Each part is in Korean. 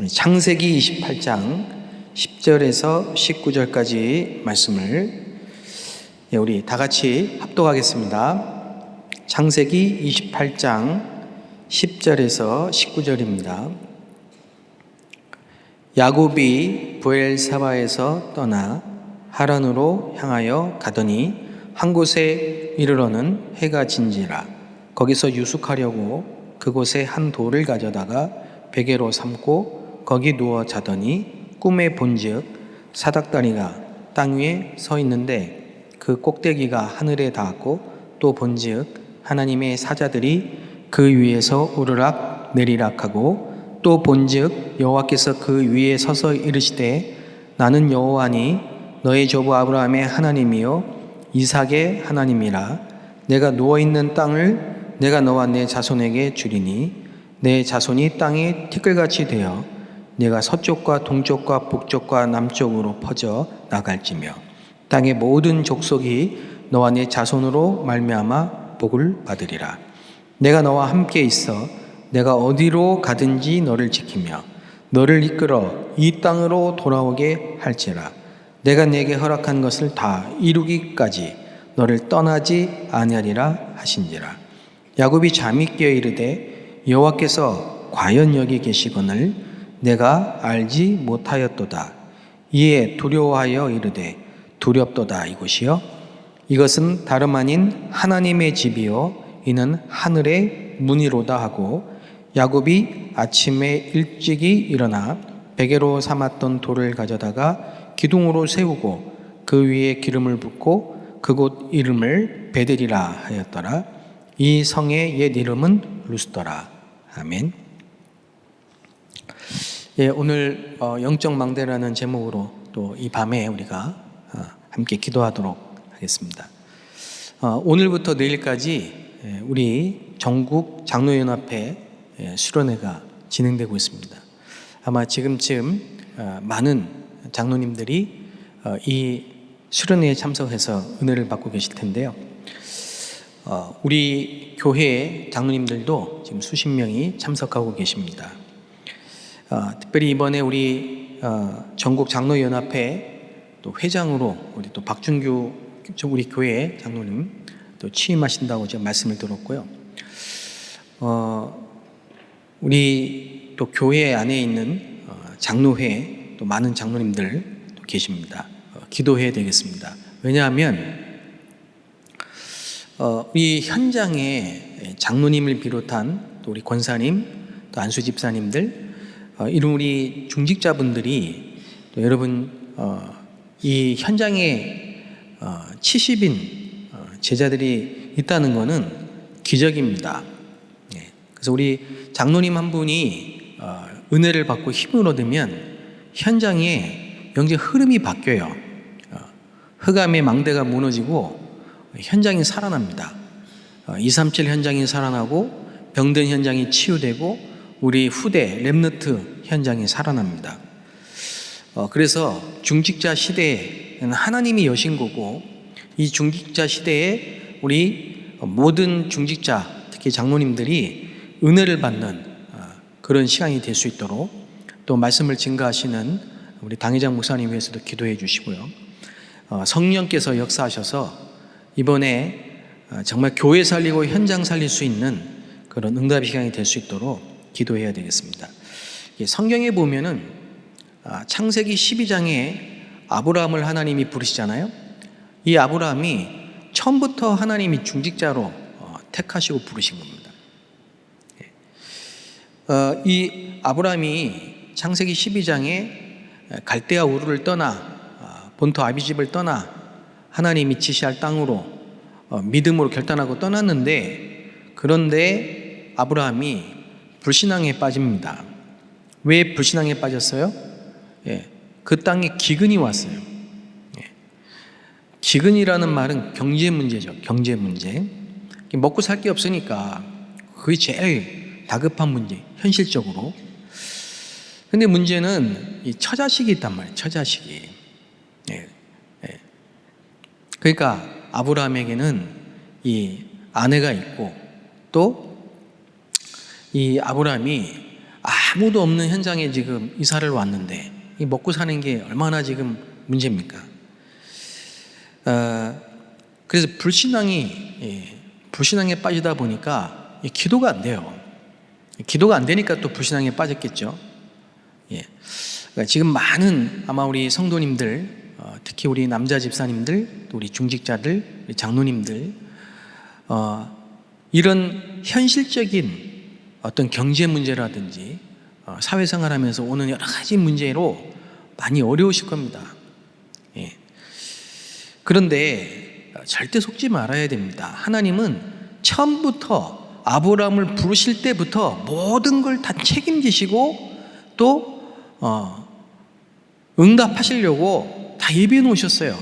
창세기 28장 10절에서 19절까지 말씀을 우리 다 같이 합독하겠습니다. 창세기 28장 10절에서 19절입니다. 야곱이 브엘사바에서 떠나 하란으로 향하여 가더니 한 곳에 이르러는 해가 진지라. 거기서 유숙하려고 그곳에 한 돌을 가져다가 베개로 삼고 거기 누워 자더니 꿈에 본즉 사닥다리가 땅 위에 서 있는데 그 꼭대기가 하늘에 닿았고 또 본즉 하나님의 사자들이 그 위에서 오르락 내리락 하고 또 본즉 여호와께서 그 위에 서서 이르시되 나는 여호와니 너의 조부 아브라함의 하나님이요 이삭의 하나님이라. 내가 누워있는 땅을 내가 너와 내 자손에게 주리니 내 자손이 땅에 티끌같이 되어 내가 서쪽과 동쪽과 북쪽과 남쪽으로 퍼져 나갈지며 땅의 모든 족속이 너와 내 자손으로 말미암아 복을 받으리라. 내가 너와 함께 있어 내가 어디로 가든지 너를 지키며 너를 이끌어 이 땅으로 돌아오게 할지라. 내가 내게 허락한 것을 다 이루기까지 너를 떠나지 아니하리라 하신지라. 야곱이 잠이 깨어 이르되 여호와께서 과연 여기 계시거늘 내가 알지 못하였도다. 이에 두려워하여 이르되 두렵도다. 이곳이요 이것은 다름 아닌 하나님의 집이요 이는 하늘의 문이로다 하고 야곱이 아침에 일찍이 일어나 베개로 삼았던 돌을 가져다가 기둥으로 세우고 그 위에 기름을 붓고 그곳 이름을 베델이라 하였더라. 이 성의 옛 이름은 루스더라. 아멘. 오늘 영적 망대라는 제목으로 또 이 밤에 우리가 함께 기도하도록 하겠습니다. 오늘부터 내일까지 우리 전국 장로연합회 수련회가 진행되고 있습니다. 아마 지금쯤 많은 장로님들이 이 수련회에 참석해서 은혜를 받고 계실 텐데요. 우리 교회 장로님들도 지금 수십 명이 참석하고 계십니다. 특별히 이번에 우리 전국 장로연합회 또 회장으로 우리 또 박준규 우리 교회 장로님 또 취임하신다고 제가 말씀을 들었고요. 우리 또 교회 안에 있는 장로회 또 많은 장로님들 또 계십니다. 기도해야 되겠습니다. 왜냐하면 이 현장에 장로님을 비롯한 또 우리 권사님 또 안수 집사님들 이런 우리 중직자분들이 또 여러분 이 현장에 70인 제자들이 있다는 것은 기적입니다. 그래서 우리 장로님 한 분이 은혜를 받고 힘을 얻으면 현장에 영적 흐름이 바뀌어요. 흑암의 망대가 무너지고 현장이 살아납니다. 237 현장이 살아나고 병든 현장이 치유되고 우리 후대 렘너트 현장이 살아납니다. 그래서 중직자 시대에는 하나님이 여신 거고 이 중직자 시대에 우리 모든 중직자 특히 장로님들이 은혜를 받는 그런 시간이 될 수 있도록 또 말씀을 증거하시는 우리 당회장 목사님 위해서도 기도해 주시고요. 성령께서 역사하셔서 이번에 정말 교회 살리고 현장 살릴 수 있는 그런 응답의 시간이 될 수 있도록 기도해야 되겠습니다. 성경에 보면은 창세기 12장에 아브라함을 하나님이 부르시잖아요. 이 아브라함이 처음부터 하나님이 중직자로 택하시고 부르신 겁니다. 이 아브라함이 창세기 12장에 갈대아 우르를 떠나 본토 아비집을 떠나 하나님이 지시할 땅으로 믿음으로 결단하고 떠났는데 그런데 아브라함이 불신앙에 빠집니다. 왜 불신앙에 빠졌어요? 그 땅에 기근이 왔어요. 기근이라는 말은 경제 문제죠. 경제 문제. 먹고 살 게 없으니까 그게 제일 다급한 문제, 현실적으로. 근데 문제는 이 처자식이 있단 말이에요. 처자식이. 그러니까 아브라함에게는 이 아내가 있고 또 이 아브라함이 아무도 없는 현장에 지금 이사를 왔는데 이 먹고 사는 게 얼마나 지금 문제입니까? 그래서 불신앙에 빠지다 보니까 기도가 안 돼요. 기도가 안 되니까 또 불신앙에 빠졌겠죠. 그러니까 지금 많은 아마 우리 성도님들, 특히 우리 남자 집사님들, 또 우리 중직자들, 우리 장로님들, 이런 현실적인 어떤 경제 문제라든지 사회생활하면서 오는 여러 가지 문제로 많이 어려우실 겁니다. 그런데 절대 속지 말아야 됩니다. 하나님은 처음부터 아브라함을 부르실 때부터 모든 걸 다 책임지시고 또 응답하시려고 다 예비해 놓으셨어요.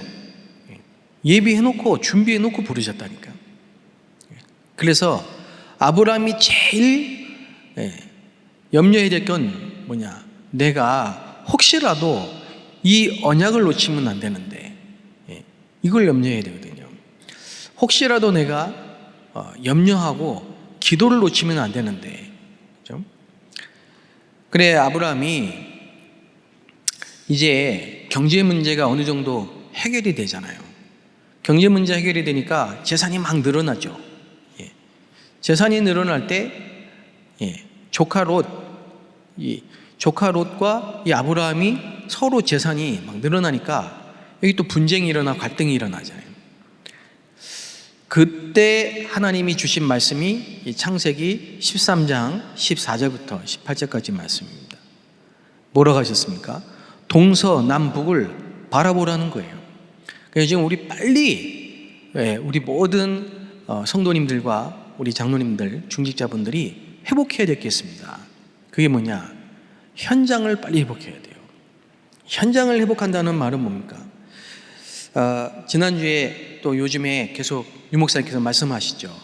예비해 놓고 준비해 놓고 부르셨다니까. 그래서 아브라함이 제일 염려해야 될 건 뭐냐? 내가 혹시라도 이 언약을 놓치면 안 되는데 이걸 염려해야 되거든요. 혹시라도 내가 염려하고 기도를 놓치면 안 되는데, 그렇죠? 그래 아브라함이 이제 경제 문제가 어느 정도 해결이 되잖아요. 경제 문제 해결이 되니까 재산이 막 늘어나죠. 재산이 늘어날 때 조카 롯과 이 아브라함이 서로 재산이 막 늘어나니까 여기 또 분쟁이 일어나 갈등이 일어나잖아요. 그때 하나님이 주신 말씀이 이 창세기 13장 14절부터 18절까지 말씀입니다. 뭐라고 하셨습니까? 동서남북을 바라보라는 거예요. 그래서 지금 우리 빨리 우리 모든 성도님들과 우리 장로님들, 중직자분들이 회복해야 되겠습니다. 그게 뭐냐? 현장을 빨리 회복해야 돼요. 현장을 회복한다는 말은 뭡니까? 지난주에 또 요즘에 계속 유 목사님께서 말씀하시죠.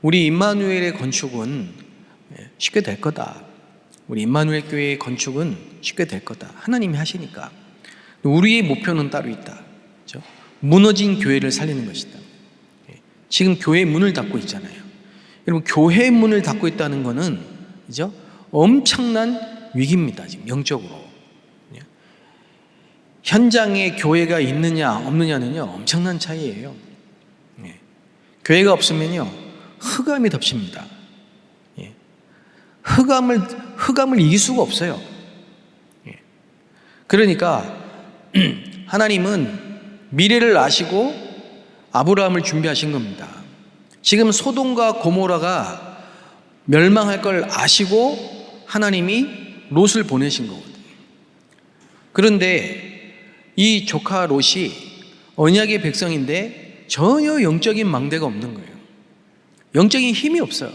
우리 임마누엘의 건축은 쉽게 될 거다. 우리 임마누엘 교회의 건축은 쉽게 될 거다. 하나님이 하시니까. 우리의 목표는 따로 있다. 그렇죠? 무너진 교회를 살리는 것이다. 지금 교회 문을 닫고 있잖아요. 여러분, 교회 문을 닫고 있다는 것은 그죠? 엄청난 위기입니다. 지금 영적으로. 현장에 교회가 있느냐 없느냐는요 엄청난 차이예요. 교회가 없으면요 흑암이 덮칩니다. 흑암을 이길 수가 없어요. 그러니까 하나님은 미래를 아시고 아브라함을 준비하신 겁니다. 지금 소돔과 고모라가 멸망할 걸 아시고 하나님이 롯을 보내신 거거든요. 그런데 이 조카 롯이 언약의 백성인데 전혀 영적인 망대가 없는 거예요. 영적인 힘이 없어요.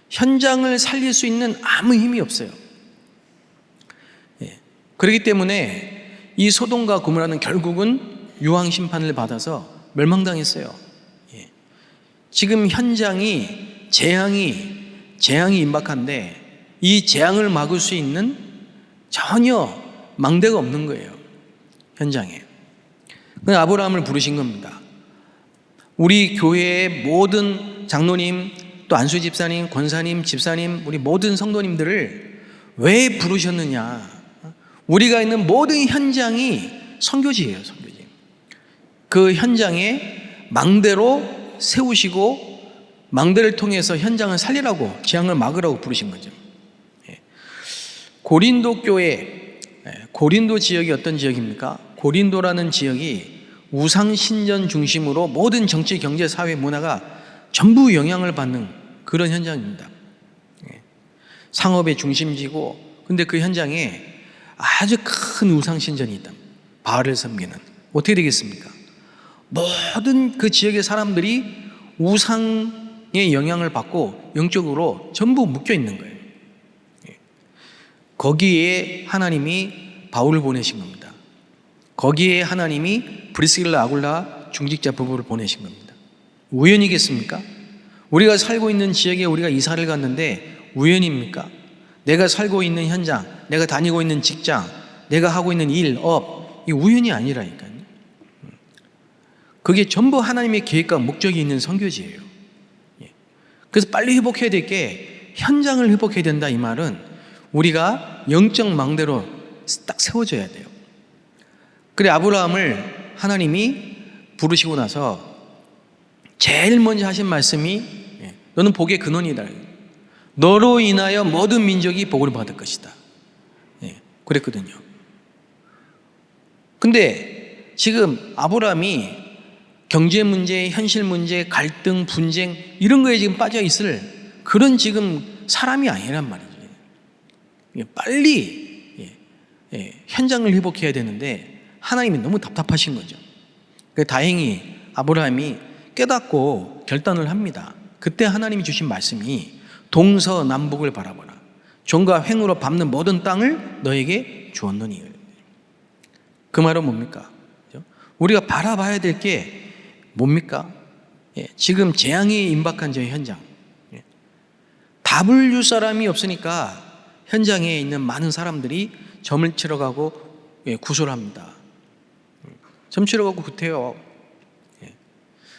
현장을 살릴 수 있는 아무 힘이 없어요. 그렇기 때문에 이 소돔과 고모라는 결국은 유황 심판을 받아서 멸망당했어요. 지금 현장이 재앙이 임박한데 이 재앙을 막을 수 있는 전혀 망대가 없는 거예요. 현장에. 아브라함을 부르신 겁니다. 우리 교회의 모든 장로님, 또 안수 집사님, 권사님, 집사님, 우리 모든 성도님들을 왜 부르셨느냐? 우리가 있는 모든 현장이 선교지예요, 선교지. 그 현장에 망대로 세우시고 망대를 통해서 현장을 살리라고, 재앙을 막으라고 부르신 거죠. 고린도 교회, 고린도 지역이 어떤 지역입니까? 고린도라는 지역이 우상신전 중심으로 모든 정치, 경제, 사회, 문화가 전부 영향을 받는 그런 현장입니다. 상업의 중심지고, 근데 그 현장에 아주 큰 우상신전이 있다. 바알을 섬기는. 어떻게 되겠습니까? 모든 그 지역의 사람들이 우상의 영향을 받고 영적으로 전부 묶여 있는 거예요. 거기에 하나님이 바울을 보내신 겁니다. 거기에 하나님이 브리스길라 아굴라 중직자 부부를 보내신 겁니다. 우연이겠습니까? 우리가 살고 있는 지역에 우리가 이사를 갔는데 우연입니까? 내가 살고 있는 현장, 내가 다니고 있는 직장, 내가 하고 있는 일, 업, 이 우연이 아니라니까요. 그게 전부 하나님의 계획과 목적이 있는 선교지예요. 그래서 빨리 회복해야 될 게 현장을 회복해야 된다 이 말은 우리가 영적 망대로 딱 세워져야 돼요. 그래 아브라함을 하나님이 부르시고 나서 제일 먼저 하신 말씀이 너는 복의 근원이다. 너로 인하여 모든 민족이 복을 받을 것이다. 그랬거든요. 근데 지금 아브라함이 경제 문제, 현실 문제, 갈등, 분쟁 이런 거에 지금 빠져 있을 그런 지금 사람이 아니란 말이죠. 빨리 현장을 회복해야 되는데 하나님이 너무 답답하신 거죠. 다행히 아브라함이 깨닫고 결단을 합니다. 그때 하나님이 주신 말씀이 동서남북을 바라보라. 종과 횡으로 밟는 모든 땅을 너에게 주었노니. 그 말은 뭡니까? 우리가 바라봐야 될 게 뭡니까? 지금 재앙이 임박한 저 현장. 답을 줄 사람이 없으니까 현장에 있는 많은 사람들이 점을 치러 가고 구술을 합니다. 점 치러 가고 구태요.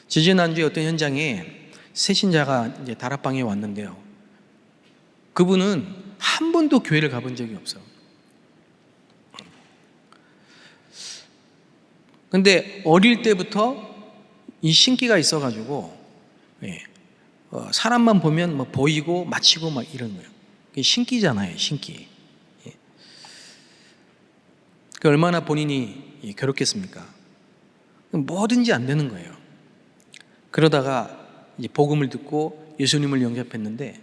지지난주에 어떤 현장에 새신자가 이제 다락방에 왔는데요. 그분은 한 번도 교회를 가본 적이 없어요. 근데 어릴 때부터 이 신기가 있어가지고 사람만 보면 뭐 보이고 마치고 막 이런 거예요. 신기잖아요, 신기. 얼마나 본인이 괴롭겠습니까? 뭐든지 안 되는 거예요. 그러다가 이제 복음을 듣고 예수님을 영접했는데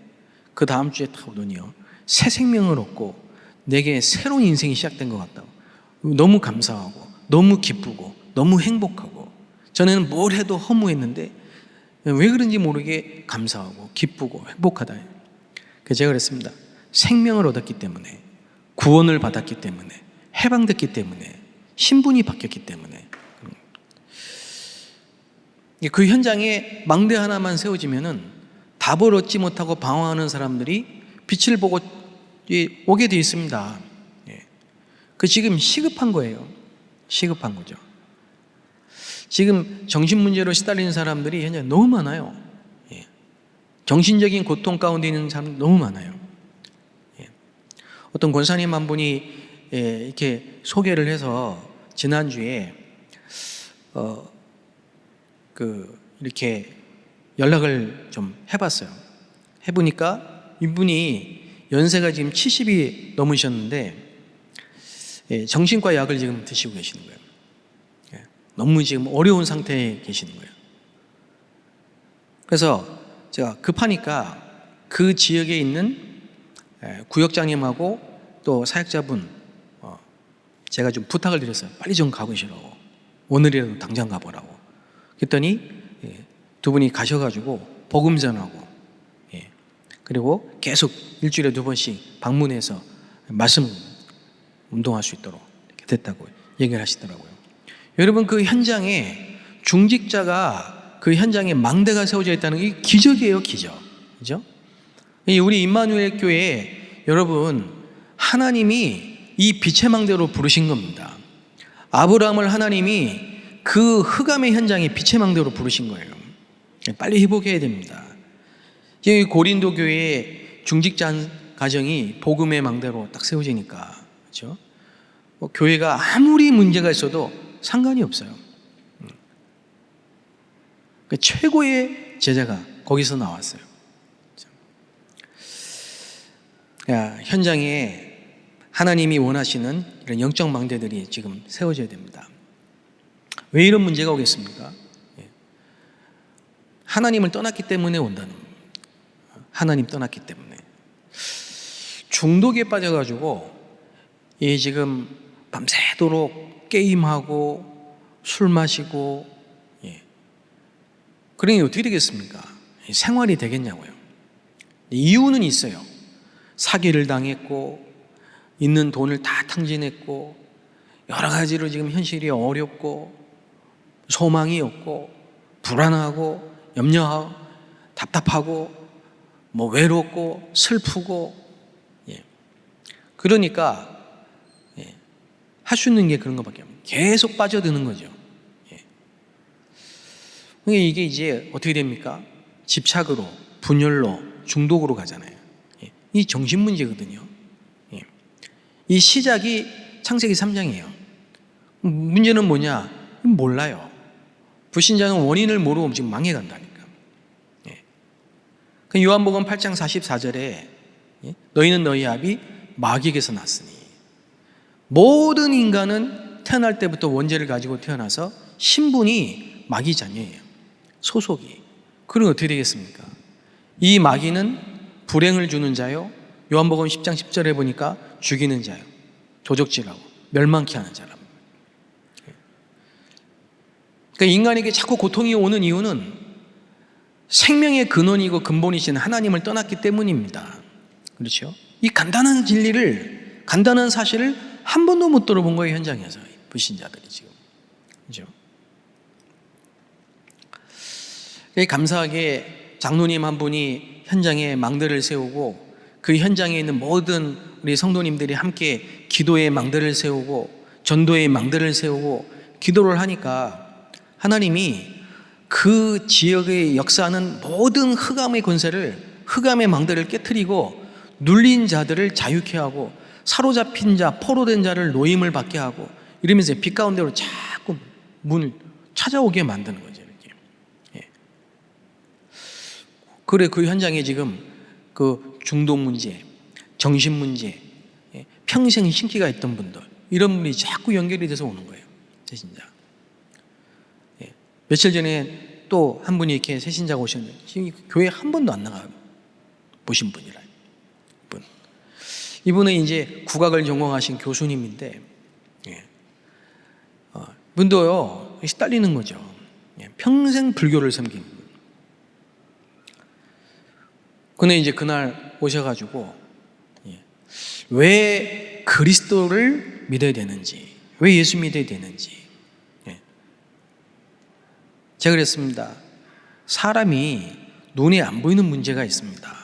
그 다음 주에 딱 오더니요, 새 생명을 얻고 내게 새로운 인생이 시작된 것 같다고. 너무 감사하고 너무 기쁘고 너무 행복하고, 전에는 뭘 해도 허무했는데 왜 그런지 모르게 감사하고 기쁘고 행복하다. 그래서 제가 그랬습니다. 생명을 얻었기 때문에, 구원을 받았기 때문에, 해방됐기 때문에, 신분이 바뀌었기 때문에. 그 현장에 망대 하나만 세워지면은 답을 얻지 못하고 방황하는 사람들이 빛을 보고 오게 되어 있습니다. 그 지금 시급한 거예요. 시급한 거죠. 지금 정신문제로 시달리는 사람들이 현재 너무 많아요. 정신적인 고통 가운데 있는 사람이 너무 많아요. 어떤 권사님 한 분이 이렇게 소개를 해서 지난주에 이렇게 연락을 좀 해봤어요. 해보니까 이분이 연세가 지금 70이 넘으셨는데 정신과 약을 지금 드시고 계시는 거예요. 너무 지금 어려운 상태에 계시는 거예요. 그래서 제가 급하니까 그 지역에 있는 구역장님하고 또 사역자분 제가 좀 부탁을 드렸어요. 빨리 좀 가보시라고. 오늘이라도 당장 가보라고. 그랬더니 두 분이 가셔가지고 복음 전하고, 그리고 계속 일주일에 2번씩 방문해서 말씀 운동할 수 있도록 이렇게 됐다고 얘기를 하시더라고요. 여러분, 그 현장에 중직자가, 그 현장에 망대가 세워져 있다는 게 기적이에요, 기적. 그죠? 우리 임마누엘 교회에 여러분, 하나님이 이 빛의 망대로 부르신 겁니다. 아브라함을 하나님이 그 흑암의 현장에 빛의 망대로 부르신 거예요. 빨리 회복해야 됩니다. 이 고린도 교회의 중직자 가정이 복음의 망대로 딱 세워지니까, 그렇죠? 교회가 아무리 문제가 있어도 상관이 없어요. 최고의 제자가 거기서 나왔어요. 현장에 하나님이 원하시는 이런 영적 망대들이 지금 세워져야 됩니다. 왜 이런 문제가 오겠습니까? 하나님을 떠났기 때문에 온다는 겁니다. 하나님 떠났기 때문에. 중독에 빠져가지고 지금 밤새도록 게임하고 술 마시고, 그러니 어떻게 되겠습니까? 생활이 되겠냐고요. 이유는 있어요. 사기를 당했고, 있는 돈을 다 탕진했고, 여러 가지로 지금 현실이 어렵고, 소망이 없고, 불안하고, 염려하고, 답답하고, 외롭고, 슬프고, 그러니까 할 수 있는 게 그런 것밖에 없어요. 계속 빠져드는 거죠. 이게 이제 어떻게 됩니까? 집착으로, 분열로, 중독으로 가잖아요. 이 정신 문제거든요. 이 시작이 창세기 3장이에요. 문제는 뭐냐? 몰라요. 불신자는 원인을 모르고 지금 망해간다니까. 요한복음 8장 44절에 너희는 너희 아비 마귀에게서 났으니, 모든 인간은 태어날 때부터 원죄를 가지고 태어나서 신분이 마귀 자녀예요. 소속이. 그럼 어떻게 되겠습니까? 이 마귀는 불행을 주는 자요, 요한복음 10장 10절에 보니까 죽이는 자요, 도적질하고 멸망케 하는 자랍니다. 그러니까 인간에게 자꾸 고통이 오는 이유는 생명의 근원이고 근본이신 하나님을 떠났기 때문입니다. 그렇죠? 이 간단한 진리를, 간단한 사실을 한 번도 못 들어본 거예요, 현장에서. 불신자들이 지금. 그렇죠? 감사하게 장로님 한 분이 현장에 망대를 세우고, 그 현장에 있는 모든 우리 성도님들이 함께 기도의 망대를 세우고 전도의 망대를 세우고 기도를 하니까 하나님이 그 지역의 역사하는 모든 흑암의 권세를, 흑암의 망대를 깨트리고 눌린 자들을 자유케 하고 사로잡힌 자, 포로된 자를 노임을 받게 하고, 이러면서 빛 가운데로 자꾸 문을 찾아오게 만드는 거죠. 이렇게. 그래, 그 현장에 지금 그 중독 문제, 정신 문제, 평생 신기가 있던 분들, 이런 분이 자꾸 연결이 돼서 오는 거예요, 새신자. 며칠 전에 또 한 분이 이렇게 새신자가 오셨는데, 지금 교회 한 번도 안 나가 보신 분이라. 이분은 이제 국악을 전공하신 교수님인데, 분도요 시달리는 거죠. 평생 불교를 섬긴 분. 근데 이제 그날 오셔가지고 왜 그리스도를 믿어야 되는지, 왜 예수 믿어야 되는지. 제가 그랬습니다. 사람이 눈에 안 보이는 문제가 있습니다.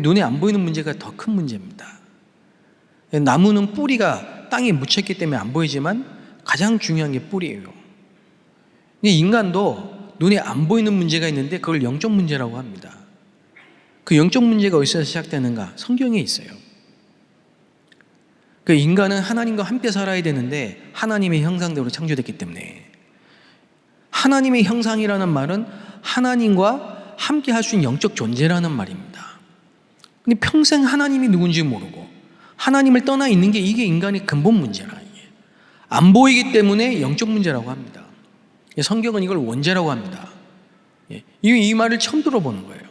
눈에 안 보이는 문제가 더 큰 문제입니다. 나무는 뿌리가 땅에 묻혔기 때문에 안 보이지만 가장 중요한 게 뿌리예요. 인간도 눈에 안 보이는 문제가 있는데 그걸 영적 문제라고 합니다. 그 영적 문제가 어디서 시작되는가? 성경에 있어요. 그 인간은 하나님과 함께 살아야 되는데 하나님의 형상대로 창조됐기 때문에, 하나님의 형상이라는 말은 하나님과 함께 할 수 있는 영적 존재라는 말입니다. 근데 평생 하나님이 누군지 모르고 하나님을 떠나 있는 게, 이게 인간의 근본 문제라. 이게 안 보이기 때문에 영적 문제라고 합니다. 성경은 이걸 원죄라고 합니다. 이 말을 처음 들어보는 거예요.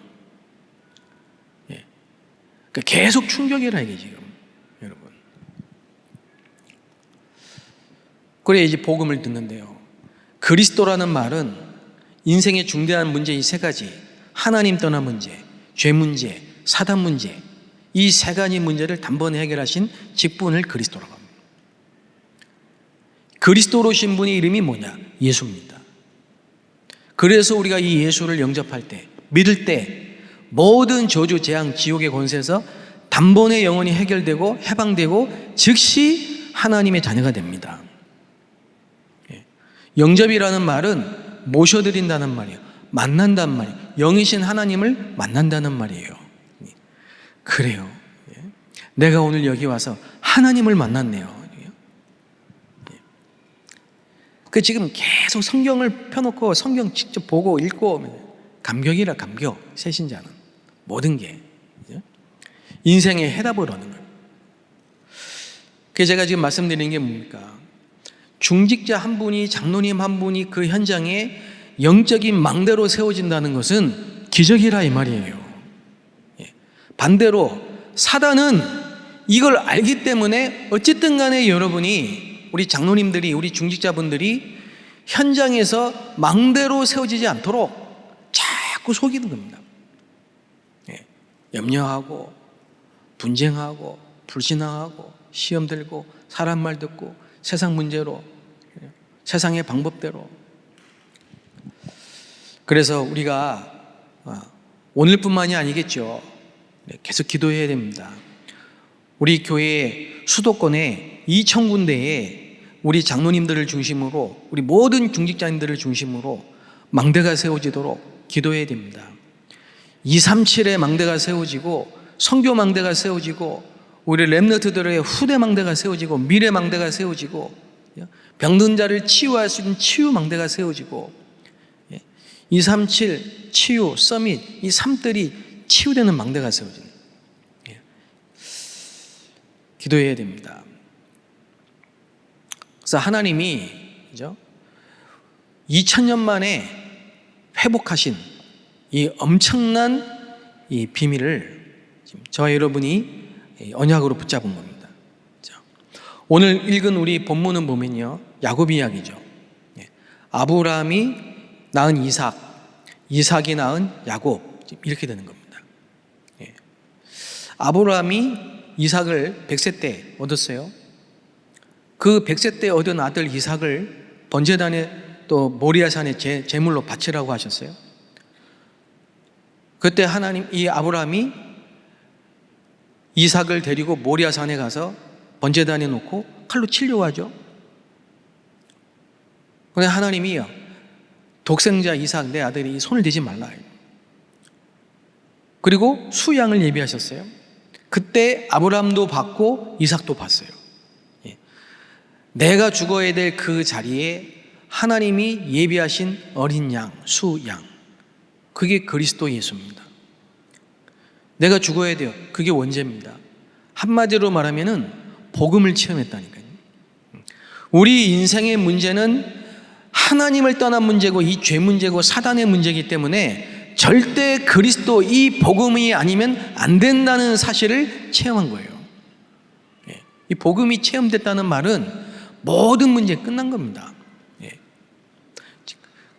그러니까 계속 충격이라, 이게 지금 여러분. 그래 이제 복음을 듣는데요, 그리스도라는 말은 인생의 중대한 문제 이 세 가지, 하나님 떠난 문제, 죄 문제, 사단 문제, 이 세 가지 문제를 단번에 해결하신 직분을 그리스도라고 합니다. 그리스도로 오신 분의 이름이 뭐냐? 예수입니다. 그래서 우리가 이 예수를 영접할 때, 믿을 때 모든 저주, 재앙, 지옥의 권세에서 단번에 영원히 해결되고 해방되고 즉시 하나님의 자녀가 됩니다. 영접이라는 말은 모셔드린다는 말이에요. 만난다는 말이에요. 영이신 하나님을 만난다는 말이에요. 그래요. 내가 오늘 여기 와서 하나님을 만났네요. 그 지금 계속 성경을 펴놓고 성경 직접 보고 읽고, 감격이라 감격. 새신자는 모든 게 인생의 해답을 얻는 거예요. 그래서 제가 지금 말씀드리는 게 뭡니까? 중직자 한 분이, 장로님 한 분이 그 현장에 영적인 망대로 세워진다는 것은 기적이라 이 말이에요. 반대로 사단은 이걸 알기 때문에 어쨌든 간에 여러분이, 우리 장로님들이, 우리 중직자분들이 현장에서 망대로 세워지지 않도록 자꾸 속이는 겁니다. 염려하고 분쟁하고 불신앙하고 시험 들고 사람 말 듣고 세상 문제로, 세상의 방법대로. 그래서 우리가 오늘뿐만이 아니겠죠. 계속 기도해야 됩니다. 우리 교회 수도권에 2,000군데에 우리 장로님들을 중심으로, 우리 모든 중직자님들을 중심으로 망대가 세워지도록 기도해야 됩니다. 237의 망대가 세워지고, 선교 망대가 세워지고, 우리 렘너트들의 후대 망대가 세워지고 미래 망대가 세워지고, 병든 자를 치유할 수 있는 치유 망대가 세워지고, 237 치유 서밋, 이 3들이 치유되는 망대가 세워지는, 기도해야 됩니다. 그래서 하나님이 2000년 만에 회복하신 이 엄청난 이 비밀을 지금 저와 여러분이 언약으로 붙잡은 겁니다. 오늘 읽은 우리 본문은 보면요, 야곱 이야기죠. 아브라함이 낳은 이삭, 이삭이 낳은 야곱, 이렇게 되는 겁니다. 아브라함이 이삭을 100세 때 얻었어요. 그 100세 때 얻은 아들 이삭을 번제단에 또 모리아산에 제물로 바치라고 하셨어요. 그때 하나님, 이 아브라함이 이삭을 데리고 모리아산에 가서 번제단에 놓고 칼로 치려고 하죠. 그런데 하나님이요, 독생자 이삭 내 아들이 손을 대지 말라. 그리고 수양을 예비하셨어요. 그때 아브라함도 받고 이삭도 봤어요. 내가 죽어야 될 그 자리에 하나님이 예비하신 어린 양, 수양, 그게 그리스도 예수입니다. 내가 죽어야 돼요. 그게 원죄입니다. 한마디로 말하면은 복음을 체험했다니까요. 우리 인생의 문제는 하나님을 떠난 문제고 이 죄 문제고 사단의 문제이기 때문에 절대 그리스도 이 복음이 아니면 안 된다는 사실을 체험한 거예요. 이 복음이 체험됐다는 말은 모든 문제 끝난 겁니다.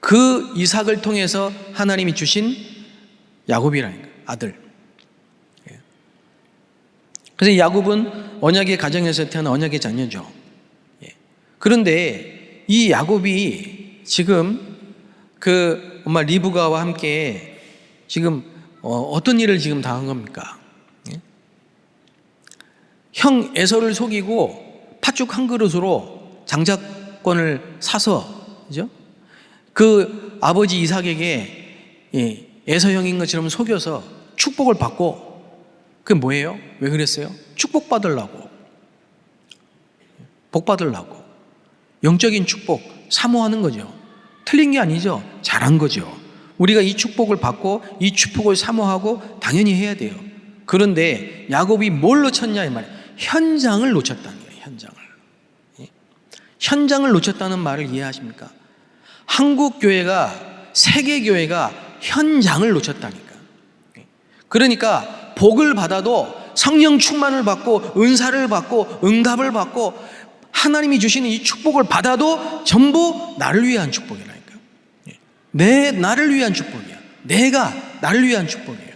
그 이삭을 통해서 하나님이 주신 야곱이라니까, 아들. 그래서 야곱은 언약의 가정에서 태어난 언약의 자녀죠. 그런데 이 야곱이 지금 그 엄마 리브가와 함께 지금 어떤 일을 지금 당한 겁니까? 형 에서를 속이고 팥죽 한 그릇으로 장자권을 사서, 그죠? 그 아버지 이삭에게 에서 형인 것처럼 속여서 축복을 받고, 그게 뭐예요? 왜 그랬어요? 축복 받으려고, 복 받으려고, 영적인 축복 사모하는 거죠. 틀린 게 아니죠. 잘한 거죠. 우리가 이 축복을 받고 이 축복을 사모하고 당연히 해야 돼요. 그런데 야곱이 뭘 놓쳤냐 이 말이에요. 현장을 놓쳤다는 거예요. 현장을 놓쳤다는 말을 이해하십니까? 한국 교회가, 세계 교회가 현장을 놓쳤다니까. 그러니까 복을 받아도 성령 충만을 받고 은사를 받고 응답을 받고 하나님이 주시는 이 축복을 받아도 전부 나를 위한 축복이라니까. 나를 위한 축복이야. 내가 나를 위한 축복이에요.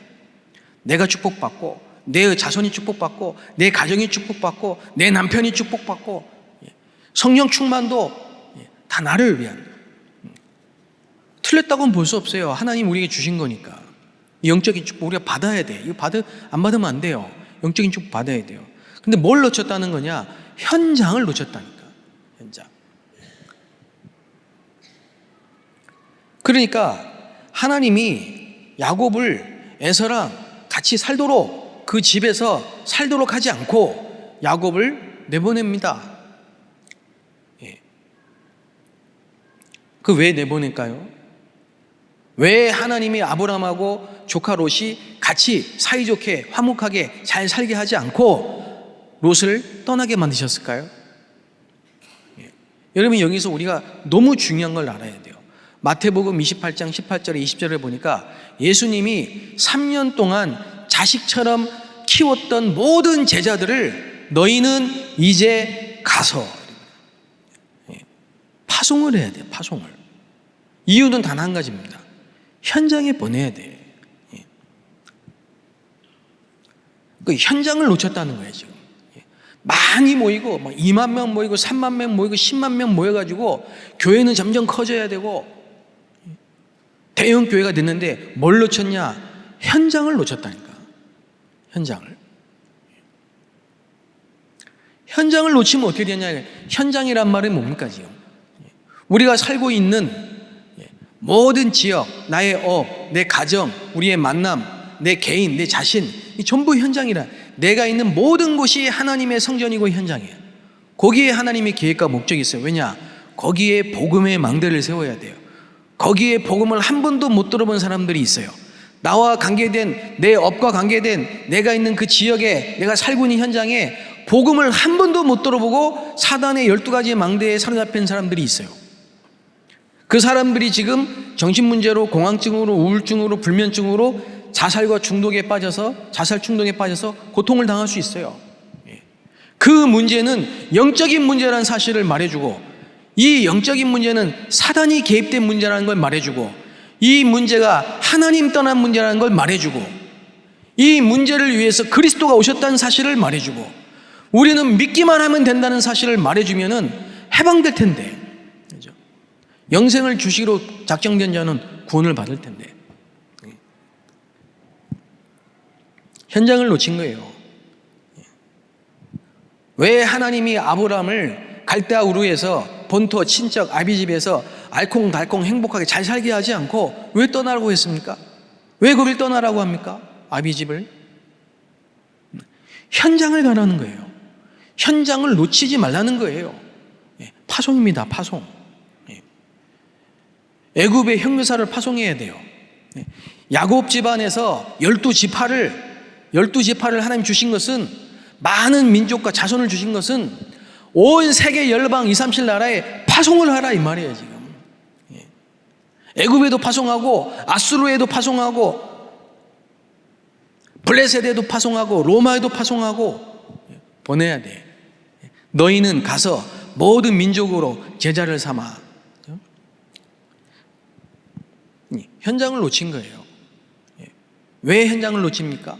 내가 축복받고 내 자손이 축복받고 내 가정이 축복받고 내 남편이 축복받고 성령 충만도 다 나를 위한. 틀렸다고는 볼 수 없어요. 하나님 우리에게 주신 거니까. 영적인 축복 우리가 받아야 돼. 이거 안 받으면 안 돼요. 영적인 축복 받아야 돼요. 근데 뭘 놓쳤다는 거냐? 현장을 놓쳤다니까. 현장. 그러니까 하나님이 야곱을 에서랑 같이 살도록, 그 집에서 살도록 하지 않고 야곱을 내보냅니다. 그 왜 내보낼까요? 왜 하나님이 아브라함하고 조카 롯이 같이 사이좋게 화목하게 잘 살게 하지 않고 롯을 떠나게 만드셨을까요? 여러분, 여기서 우리가 너무 중요한 걸 알아야 돼요. 마태복음 28장 18절에 20절에 보니까 예수님이 3년 동안 자식처럼 키웠던 모든 제자들을 너희는 이제 가서 파송을 해야 돼요. 파송을. 이유는 단 한 가지입니다. 현장에 보내야 돼. 그 현장을 놓쳤다는 거예요. 지금 많이 모이고 2만 명 모이고 3만 명 모이고 10만 명 모여가지고 교회는 점점 커져야 되고 대형 교회가 됐는데 뭘 놓쳤냐? 현장을 놓쳤다니까. 현장을 놓치면 어떻게 되냐? 현장이란 말은 뭡니까 지금? 우리가 살고 있는 모든 지역, 나의 업, 내 가정, 우리의 만남, 내 개인, 내 자신, 이 전부 현장이라. 내가 있는 모든 곳이 하나님의 성전이고 현장이에요. 거기에 하나님의 계획과 목적이 있어요. 왜냐? 거기에 복음의 망대를 세워야 돼요. 거기에 복음을 한 번도 못 들어본 사람들이 있어요. 나와 관계된, 내 업과 관계된 내가 있는 그 지역에, 내가 살고 있는 현장에 복음을 한 번도 못 들어보고 사단의 12가지 망대에 사로잡힌 사람들이 있어요. 그 사람들이 지금 정신문제로, 공황증으로, 우울증으로, 불면증으로 자살 중독에 빠져서 고통을 당할 수 있어요. 그 문제는 영적인 문제라는 사실을 말해주고, 이 영적인 문제는 사단이 개입된 문제라는 걸 말해주고, 이 문제가 하나님 떠난 문제라는 걸 말해주고, 이 문제를 위해서 그리스도가 오셨다는 사실을 말해주고, 우리는 믿기만 하면 된다는 사실을 말해주면은 해방될 텐데, 그렇죠? 영생을 주시기로 작정된 자는 구원을 받을 텐데 현장을 놓친 거예요. 왜 하나님이 아브라함을 갈대아 우르에서 본토 친척 아비집에서 알콩달콩 행복하게 잘 살게 하지 않고 왜 떠나라고 했습니까? 왜 거길 떠나라고 합니까? 아비집을. 현장을 가라는 거예요. 현장을 놓치지 말라는 거예요. 파송입니다. 파송. 애굽의 형제사를 파송해야 돼요. 야곱 집안에서 12지파를 하나님 주신 것은, 많은 민족과 자손을 주신 것은 온 세계 열방 2, 3, 7 나라에 파송을 하라 이 말이에요. 지금 애굽에도 파송하고, 아수르에도 파송하고, 블레셋에도 파송하고, 로마에도 파송하고 보내야 돼. 너희는 가서 모든 민족으로 제자를 삼아. 현장을 놓친 거예요. 왜 현장을 놓칩니까?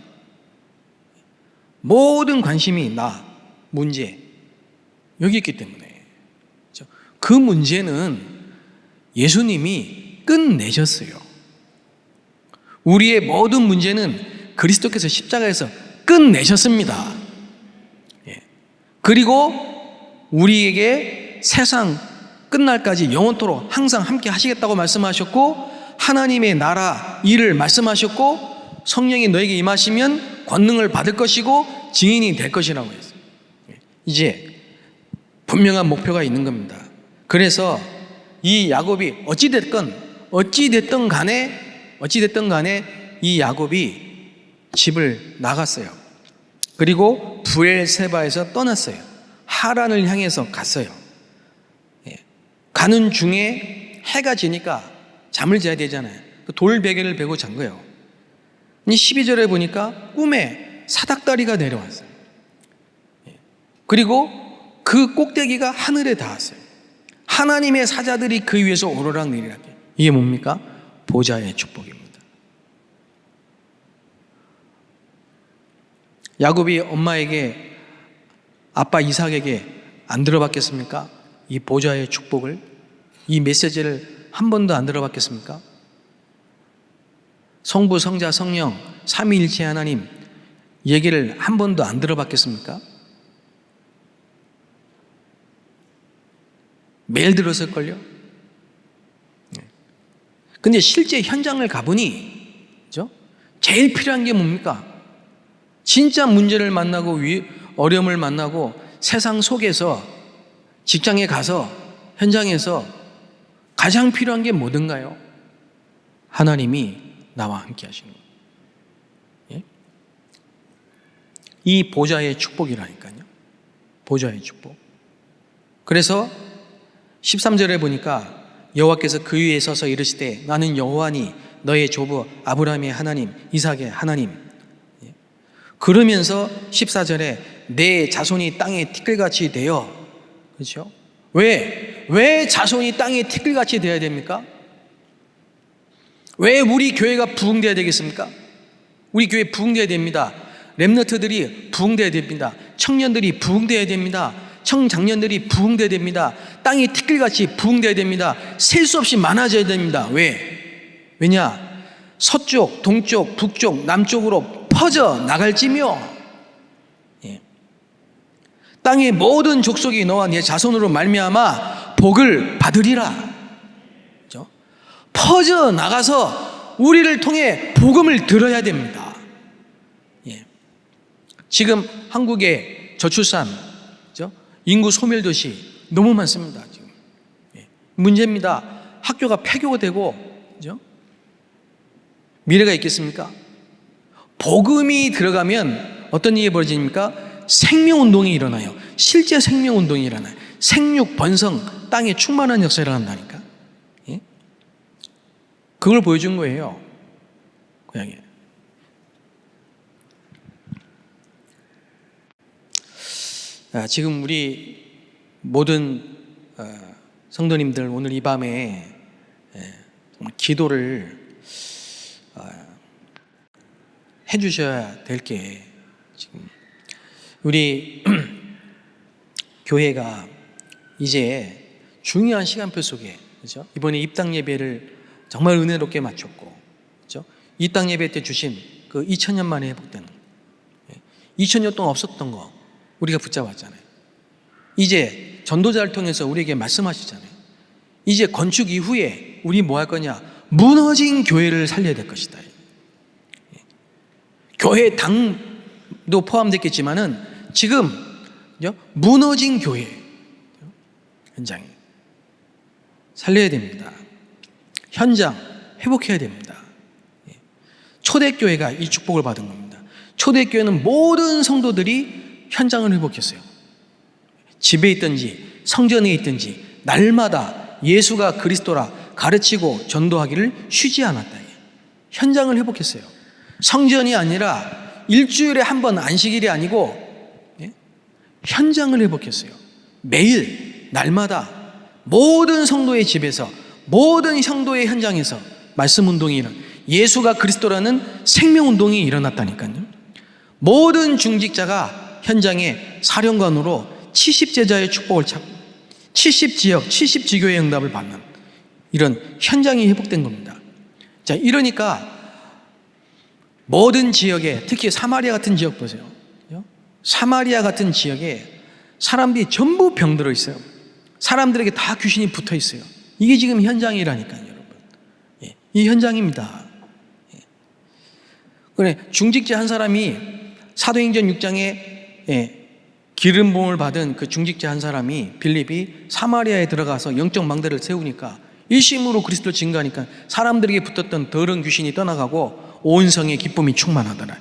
모든 관심이 나, 문제, 여기 있기 때문에. 그 문제는 예수님이 끝내셨어요. 우리의 모든 문제는 그리스도께서 십자가에서 끝내셨습니다. 그리고 우리에게 세상 끝날까지 영원토록 항상 함께 하시겠다고 말씀하셨고, 하나님의 나라 일을 말씀하셨고, 성령이 너에게 임하시면 권능을 받을 것이고 증인이 될 것이라고 했어요. 이제 분명한 목표가 있는 겁니다. 그래서 이 야곱이 어찌됐든 간에 이 야곱이 집을 나갔어요. 그리고 브엘세바에서 떠났어요. 하란을 향해서 갔어요. 가는 중에 해가 지니까 잠을 자야 되잖아요. 돌 베개를 베고 잔 거예요. 12절에 보니까 꿈에 사닥다리가 내려왔어요. 그리고 그 꼭대기가 하늘에 닿았어요. 하나님의 사자들이 그 위에서 오르락내리락 해요. 이게 뭡니까? 보좌의 축복입니다. 야곱이 엄마에게, 아빠 이삭에게 안 들어봤겠습니까? 이 보좌의 축복을, 이 메시지를 한 번도 안 들어봤겠습니까? 성부, 성자, 성령 삼위일체 하나님 얘기를 한 번도 안 들어봤겠습니까? 매일 들었을걸요? 근데 실제 현장을 가보니, 그죠? 제일 필요한 게 뭡니까? 진짜 문제를 만나고 어려움을 만나고 세상 속에서, 직장에 가서, 현장에서 가장 필요한 게 뭐든가요? 하나님이 나와 함께 하시는 거예요. 예? 이 보좌의 축복이라니까요. 보좌의 축복. 그래서 13절에 보니까 여호와께서 그 위에 서서 이르시되 나는 여호와니 너의 조부 아브라함의 하나님, 이삭의 하나님. 예? 그러면서 14절에 내 자손이 땅에 티끌같이 되어, 그렇죠? 왜 자손이 땅에 티끌같이 되어야 됩니까? 왜 우리 교회가 부흥되어야 되겠습니까? 우리 교회 부흥되어야 됩니다. 렘너트들이 부흥되어야 됩니다. 청년들이 부흥되어야 됩니다. 청장년들이 부흥되어야 됩니다. 땅이 티끌같이 부흥되어야 됩니다. 셀 수 없이 많아져야 됩니다. 왜냐? 서쪽, 동쪽, 북쪽, 남쪽으로 퍼져 나갈지며 땅의 모든 족속이 너와 네 자손으로 말미암아 복을 받으리라. 그렇죠? 퍼져 나가서 우리를 통해 복음을 들어야 됩니다. 지금 한국의 저출산, 그죠? 인구 소멸 도시 너무 많습니다. 지금 문제입니다. 학교가 폐교가 되고, 그죠? 미래가 있겠습니까? 복음이 들어가면 어떤 일이 벌어집니까? 생명운동이 일어나요. 실제 생명운동이 일어나요. 생육, 번성, 땅에 충만한 역사가 일어난다니까. 예? 그걸 보여준 거예요. 고향에. 지금 우리 모든 성도님들 오늘 이 밤에 정말 기도를 해주셔야 될 게, 지금 우리 교회가 이제 중요한 시간표 속에, 그렇죠? 이번에 입당 예배를 정말 은혜롭게 마쳤고, 그렇죠? 입당 예배 때 주신 그 2000년 만에 회복되는, 2000년 동안 없었던 거 우리가 붙잡았잖아요. 이제 전도자를 통해서 우리에게 말씀하시잖아요. 이제 건축 이후에 우리 뭐 할 거냐? 무너진 교회를 살려야 될 것이다. 교회 당도 포함됐겠지만은 지금 무너진 교회 현장에 살려야 됩니다. 현장 회복해야 됩니다. 초대교회가 이 축복을 받은 겁니다. 초대교회는 모든 성도들이 현장을 회복했어요. 집에 있든지 성전에 있든지 날마다 예수가 그리스도라 가르치고 전도하기를 쉬지 않았다. 현장을 회복했어요. 성전이 아니라 일주일에 한 번, 안식일이 아니고 현장을 회복했어요. 매일 날마다 모든 성도의 집에서, 모든 성도의 현장에서 말씀운동이 일어나, 예수가 그리스도라는 생명운동이 일어났다니까요. 모든 중직자가 현장에 사령관으로 70제자의 축복을 찾고 70지역, 70지교의 응답을 받는 이런 현장이 회복된 겁니다. 자, 이러니까 모든 지역에, 특히 사마리아 같은 지역 보세요. 사마리아 같은 지역에 사람들이 전부 병들어 있어요. 사람들에게 다 귀신이 붙어 있어요. 이게 지금 현장이라니까요, 여러분. 이 현장입니다. 그래, 중직자 한 사람이 사도행전 6장에 기름 부음을 받은 그 중직자 한 사람이, 빌립이 사마리아에 들어가서 영적 망대를 세우니까 일심으로 그리스도를 증거하니까 사람들에게 붙었던 더러운 귀신이 떠나가고 온 성에 기쁨이 충만하더라.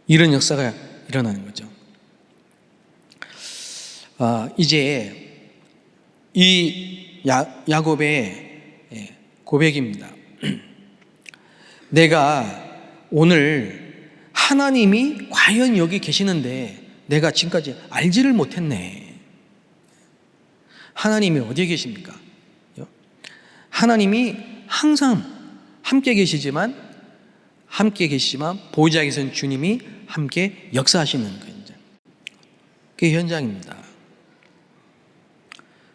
이런 역사가 일어나는 거죠. 이제 이 야곱의 고백입니다. 내가 오늘 하나님이 과연 여기 계시는데 내가 지금까지 알지를 못했네. 하나님이 어디에 계십니까? 하나님이 항상 함께 계시지만 보호자에 계신 주님이 함께 역사하시는 그 현장. 그게 현장입니다.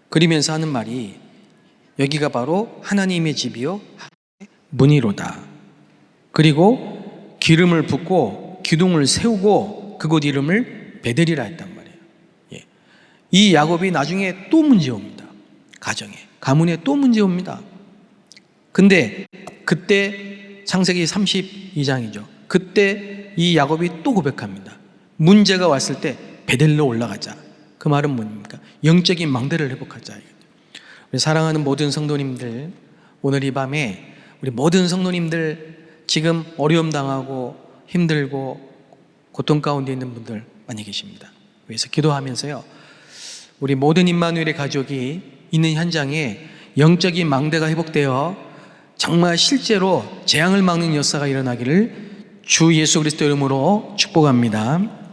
그러면서 하는 말이, 여기가 바로 하나님의 집이요 문이로다. 그리고 기름을 붓고 기둥을 세우고 그곳 이름을 베델이라 했단 말이에요. 이 야곱이 나중에 또 문제 옵니다. 가문에 또 문제 옵니다. 근데 그때 창세기 32장이죠. 그때 이 야곱이 또 고백합니다. 문제가 왔을 때 베델로 올라가자. 그 말은 뭡니까? 영적인 망대를 회복하자. 우리 사랑하는 모든 성도님들, 오늘 이 밤에 우리 모든 성도님들 지금 어려움 당하고 힘들고 고통 가운데 있는 분들 많이 계십니다. 그래서 기도하면서요, 우리 모든 임마누엘의 가족이 있는 현장에 영적인 망대가 회복되어 정말 실제로 재앙을 막는 역사가 일어나기를 주 예수 그리스도 이름으로 축복합니다.